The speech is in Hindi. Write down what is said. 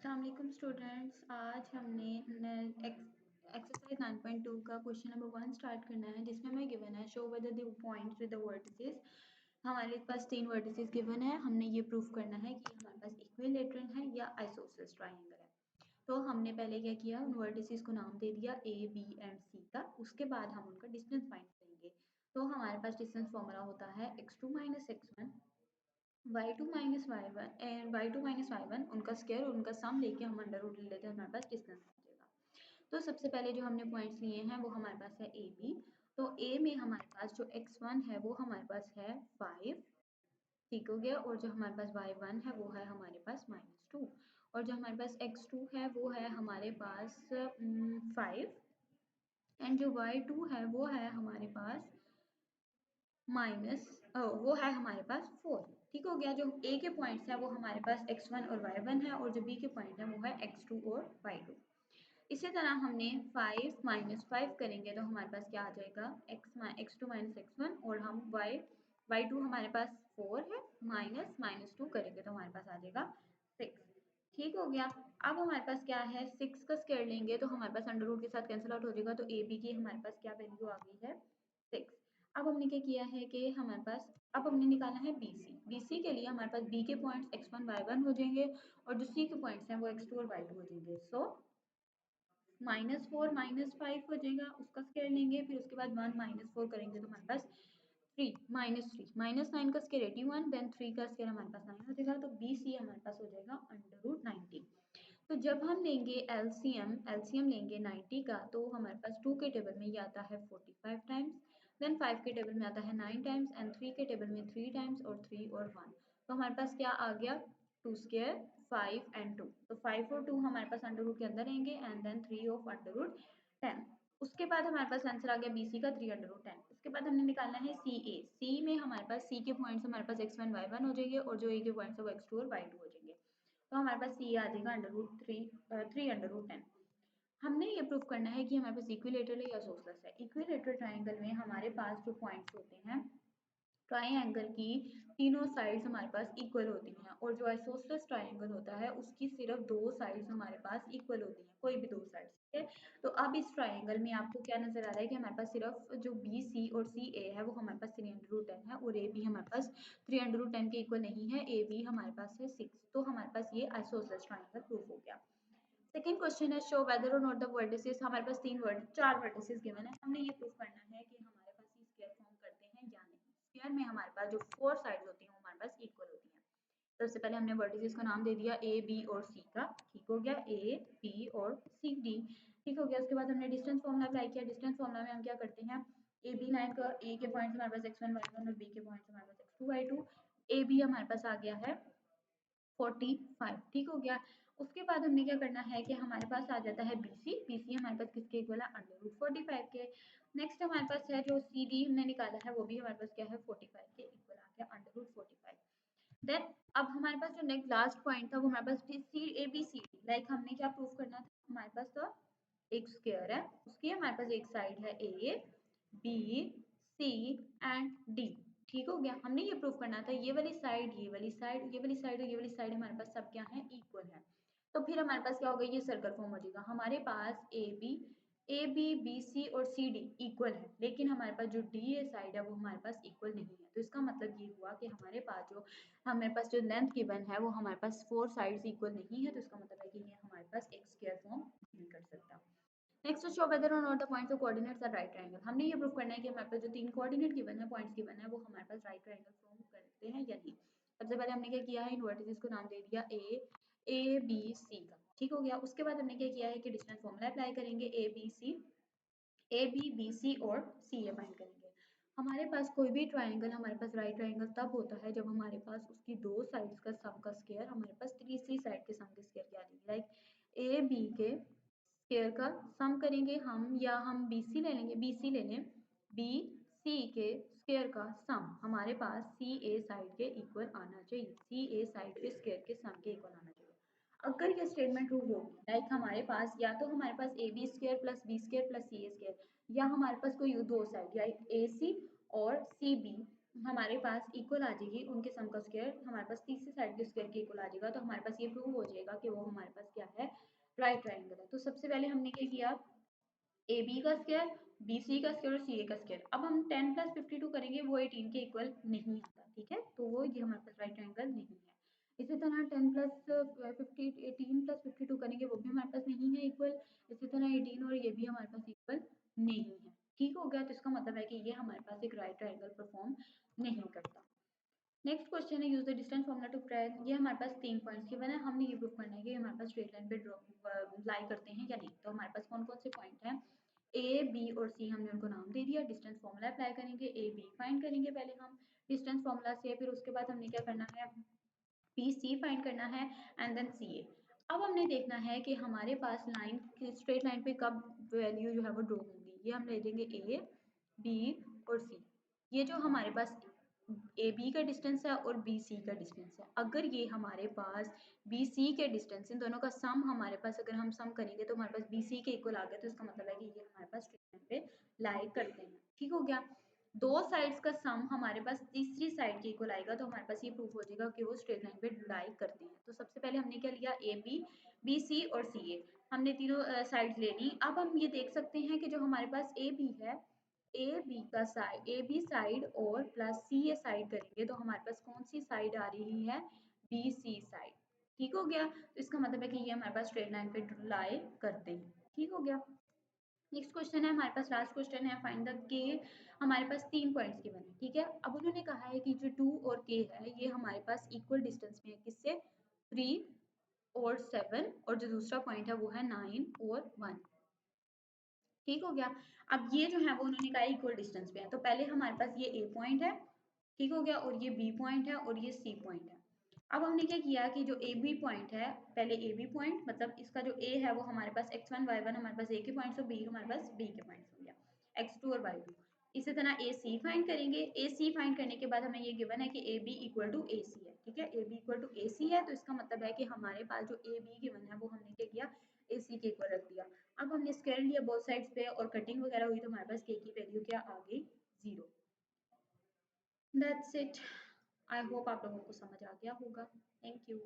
अस्सलाम वालेकुम स्टूडेंट्स। आज हमने एक्सरसाइज 9.2 का क्वेश्चन नंबर 1 स्टार्ट करना है, जिसमें हमें गिवन है show whether the points with the vertices. हमारे पास 3 वर्टिसेस गिवन है। हमने ये प्रूव करना है कि हमारे पास इक्विलेटरल है या आइसोसेलेस ट्रायंगल है। तो हमने पहले क्या किया, उन वर्टिसेस को नाम दे दिया ए बी एंड सी का। उसके बाद हम उनका डिस्टेंस फाइंड करेंगे। तो हमारे पास डिस्टेंस फॉर्मूला होता है x2 minus x1 y2 minus y1 and y2 minus y1 उनका स्क्वायर और उनका सम लेके हम अंडर रूट ले लेते हैं, हमारे पास डिस्टेंस आ जाएगा। तो सबसे पहले जो हमने पॉइंट्स लिए हैं वो हमारे पास है ए बी। तो ए में हमारे पास जो x1 है वो हमारे पास है 5, ठीक हो गया। और जो हमारे पास y1 है वो है हमारे पास -2। और जो हमारे पास x2 है वो है हमारे पास 5 एंड जो y2 है वो है हमारे पास वो है हमारे पास 4। ठीक हो गया। जो ए के पॉइंट्स हैं वो हमारे पास x1 और y1 है, और जो बी के पॉइंट है वो है x2 और y2। इसी तरह हमने 5 माइनस 5 करेंगे तो हमारे पास क्या आ जाएगा, x2 माइनस x1, और हम y2 हमारे पास 4 है, माइनस -2 करेंगे तो हमारे पास आ जाएगा 6। ठीक हो गया। अब हमारे पास क्या है, 6 का स्क्वायर लेंगे तो हमारे पास अंडर रूट के साथ कैंसिल आउट हो जाएगा। तो ए बी की हमारे पास क्या वैल्यू आ गई है, 6। अब हमने क्या किया है कि हमारे पास अब हमने निकालना है BC। BC के लिए हमारे पास B के पॉइंट्स x1 y1 हो जाएंगे, और जो C के पॉइंट्स हैं वो x2 और y2 हो जाएंगे। सो -4 -5 हो जाएगा, उसका स्क्वायर लेंगे, फिर उसके बाद 1 -4 करेंगे तो हमारे पास 3 -9 का स्क्वायर 81, देन 3 का स्क्वायर हमारे पास 9 हो जाएगा। तो BC हमारे पास हो जाएगा √90। तो जब हम लेंगे एलसीएम लेंगे 90 का, तो हमारे पास 2 के टेबल में ये आता है 45 टाइम्स, देन 5 के टेबल में आता है 9 टाइम्स, एंड 3 के टेबल में 3 टाइम्स, और 3 और 1। तो हमारे पास क्या आ गया, 2 स्क्वायर 5 एंड 2। तो 5 और 2 हमारे पास अंडर रूट के अंदर रहेंगे, and then 3 of under root 10। उसके बाद हमारे पास आंसर आ गया BC का 3/10। उसके बाद हमने निकालना है CA। C में हमारे पास C के पॉइंट्स हमारे पास x1 y1 हो जाएंगे, और जो A के पॉइंट्स है वो x2 और y2 हो जाएंगे। तो हमारे पास C आ जाएगा √3 हमने ये प्रूव करना है कि हमारे पास इक्विलेटरल है या आइसोसेलेस है। इक्विलेटरल ट्रायंगल में हमारे पास जो पॉइंट्स होते हैं ट्रायंगल की, तीनों साइड्स हमारे पास इक्वल होती हैं, और जो आइसोसेलेस ट्रायंगल होता है उसकी सिर्फ 2 साइड्स हमारे पास इक्वल होती हैं, कोई भी 2 साइड्स। ठीक है। तो अब इस ट्रायंगल में आपको क्या नजर आ रहा है कि हमारे पास सिर्फ जो BC और CA है वो हमारे पास 3/10 है, और AB हमारे पास 3/10 के इक्वल नहीं है। AB हमारे पास है 6। तो हमारे पास ये आइसोसेलेस ट्रायंगल प्रूफ हो गया। सेकंड क्वेश्चन है show whether or not the vertices. हमारे पास 4 वर्टिसेस गिवन है। हमने ये प्रूफ करना है कि हमारे पास ये स्क्वायर फॉर्म करते हैं या नहीं। स्क्वायर में हमारे पास जो 4 साइड्स होती हैं वो हमारे पास इक्वल होती हैं। तो सबसे पहले हमने वर्टिसेस का नाम दे दिया A B और C का। ठीक हो गया, A B और C D। ठीक हो गया। उसके बाद हमने डिस्टेंस फॉर्मूला अप्लाई किया। डिस्टेंस फॉर्मूला में हम क्या करते हैं, ए बी लाइन का A के पॉइंट्स हमारे पास x1 y1 और B के पॉइंट्स हमारे पास x2 y2। AB हमारे पास आ गया है 45। ठीक हो गया। उसके बाद हमने क्या करना है कि हमारे पास आ जाता है BC। BC हमारे पास किसके इक्वल है, √45 के। नेक्स्ट हमारे पास है जो CD हमने निकाला है, वो भी हमारे पास क्या है, 45 के इक्वल आ गया, √45। देन अब हमारे पास जो नेक्स्ट लास्ट पॉइंट था वो हमारे पास ABCD। लाइक हमने क्या प्रूव करना था, हमारे पास तो एक स्क्वायर है, उसकी हमारे पास एक साइड है A B C and D। ठीक हो गया। हमने ये प्रूव करना था ये वाली साइड, ये वाली साइड, ये वाली साइड और ये वाली साइड हमारे पास सब क्या है, इक्वल है। तो फिर हमारे पास क्या होगा, ये सर्कल फॉर्म हो जाएगा। हमारे पास ए बी सी और सी डी इक्वल है, लेकिन हमारे पास जो डी ए साइड है वो हमारे पास इक्वल नहीं है। तो इसका मतलब ये हुआ कि हमारे पास जो लेंथ गिवन है वो हमारे पास 4 साइड्स इक्वल नहीं है। तो इसका मतलब है कि ये हमारे पास एक स्क्वायर फॉर्म नहीं कर सकता। Next show whether or not the points of coordinates are right triangle. हमने ये प्रूव करना है कि हमारे पास जो 3 कोऑर्डिनेट गिवन है, पॉइंट्स गिवन है, वो हमारे पास राइट ट्रायंगल फॉर्म करते हैं या नहीं। सबसे पहले हमने क्या किया है, इन वर्टिसेस को नाम दे दिया ए बी सी का। ठीक हो गया। उसके बाद हमने क्या किया है कि डिस्टेंस फॉर्मूला अप्लाई करेंगे, ए बी सी और सी ए फाइंड करेंगे। हमारे पास कोई भी ट्रायंगल हमारे पास राइट ट्रायंगल तब होता है जब हमारे पास उसकी 2 साइड्स का सम का स्क्वायर हमारे पास तीसरी साइड के सम के स्क्वायर की आ जाएगी। लाइक ए बी के स्क्वायर का सम करेंगे हम, या हम BC ले लेंगे, BC ले लें, BC के स्क्वायर का सम हमारे पास CA साइड के इक्वल आना चाहिए, CA साइड के स्क्वायर के सम के इक्वल आना चाहिए। अगर ये स्टेटमेंट ट्रू होगी, लाइक हमारे पास या तो हमारे पास AB square plus B square plus CA square, या हमारे पास कोई दो साइड या AC और CB हमारे पास इक्वल आ जाएगी उनके सम का स्क्वायर, हमारे पास तीसरी साइड के स्क्वायर के इक्वल आ जाएगा, तो हमारे पास ये प्रूव हो जाएगा कि वो हमारे पास क्या है, राइट ट्राइंगल है। तो सबसे पहले हमने क्या किया, ए बी का स्क्वायर, बी सी का स्क्वायर और सी ए का स्क्वायर। अब हम 10 प्लस 52 करेंगे, वो 18 के इक्वल नहीं आता, ठीक है, तो वो ये हमारे पास राइट ट्राइंगल नहीं है। इसी तरह 10 प्लस 50 18 प्लस 52 करेंगे, वो भी हमारे पास नहीं है इक्वल। इसी तरह 18 और ये भी हमारे पास इक्वल नहीं है। ठीक हो गया, तो इसका मतलब है कि ये हमारे पास एक राइट ट्राइंगल परफॉर्म नहीं करता। नेक्स्ट क्वेश्चन है, use the distance formula to prove. ये हमारे पास 3 पॉइंट्स गिवन है, हमने ये प्रूव करना है कि हमारे पास स्ट्रेट लाइन पे लाई करते हैं या नहीं। तो हमारे पास कौन कौन से पॉइंट हैं, ए बी और सी, हमने उनको नाम दे दिया। डिस्टेंस फार्मूला अप्लाई करेंगे, ए बी फाइंड करेंगे पहले हम डिस्टेंस फार्मूला से, फिर उसके बाद हमने क्या करना है, बी सी फाइंड करना है एंड देन सी ए। अब हमने देखना है कि हमारे पास लाइन स्ट्रेट लाइन पे कब वैल्यू जो है वो ड्रॉ होंगी। ये हम ले लेंगे ए बी और सी। ये जो हमारे पास ए बी का डिस्टेंस है और बी सी का डिस्टेंस है, अगर ये हमारे पास बी सी के डिस्टेंस, इन दोनों का सम हमारे पास अगर हम सम करेंगे तो हमारे पास बी सी के इक्वल आ गया, तो इसका मतलब है कि ये हमारे पास स्ट्रेट लाइन पे लाई करते हैं। ठीक हो गया, दो साइड्स का सम हमारे पास तीसरी साइड के इक्वल आएगा, तो हमारे पास ये प्रूफ हो जाएगा कि वो स्ट्रेट लाइन पे लाई करते हैं। तो सबसे पहले हमने क्या लिया, ए बी, बी सी और सी ए, हमने तीनों साइड्स ले ली। अब हम ये देख सकते हैं कि जो हमारे पास ए बी है, ए बी का साइड, ए बी साइड और प्लस सी ए साइड करेंगे तो हमारे पास कौन सी साइड आ रही है, बी सी साइड। ठीक हो गया, तो इसका मतलब है कि ये हमारे पास स्ट्रेट लाइन पे लाई करते हैं। ठीक हो गया, नेक्स्ट क्वेश्चन है हमारे पास, लास्ट क्वेश्चन है, फाइंड द के। हमारे पास 3 पॉइंट्स गिवन है, ठीक है। अब उन्होंने कहा है कि जो 2 और के है ये हमारे पास इक्वल डिस्टेंस में है, किससे, 3 और 7, और जो दूसरा पॉइंट है वो है 9 और 1। ठीक हो गया, अब ये जो है वो उन्होंने कहा इक्वल डिस्टेंस पे है, तो पहले हमारे पास ये ए पॉइंट है, ठीक हो गया, और ये बी पॉइंट है और ये सी पॉइंट है। अब हमने क्या किया कि जो ए बी पॉइंट है, पहले ए बी पॉइंट मतलब इसका जो ए है वो हमारे पास x1 y1 हमारे पास ए के पॉइंट्स और बी हमारे पास बी के पॉइंट्स हो गया, x2 और y2। इसी तरह ए सी फाइंड करेंगे, ए सी फाइंड करने के बाद हमें ये गिवन है कि ए बी इक्वल टू ए सी है, ठीक है, ए बी इक्वल टू ए सी है, तो इसका मतलब है कि हमारे पास जो ए बी गिवन है वो हमने क्या किया, ए सी के इक्वल रख दिया। अब हमने स्क्वायर लिया बोथ साइड्स पे और कटिंग वगैरह हुई, तो हमारे पास के की वैल्यू क्या आ गई, 0। दैट्स इट, आई होप आप लोगों को समझ आ गया होगा। Thank you.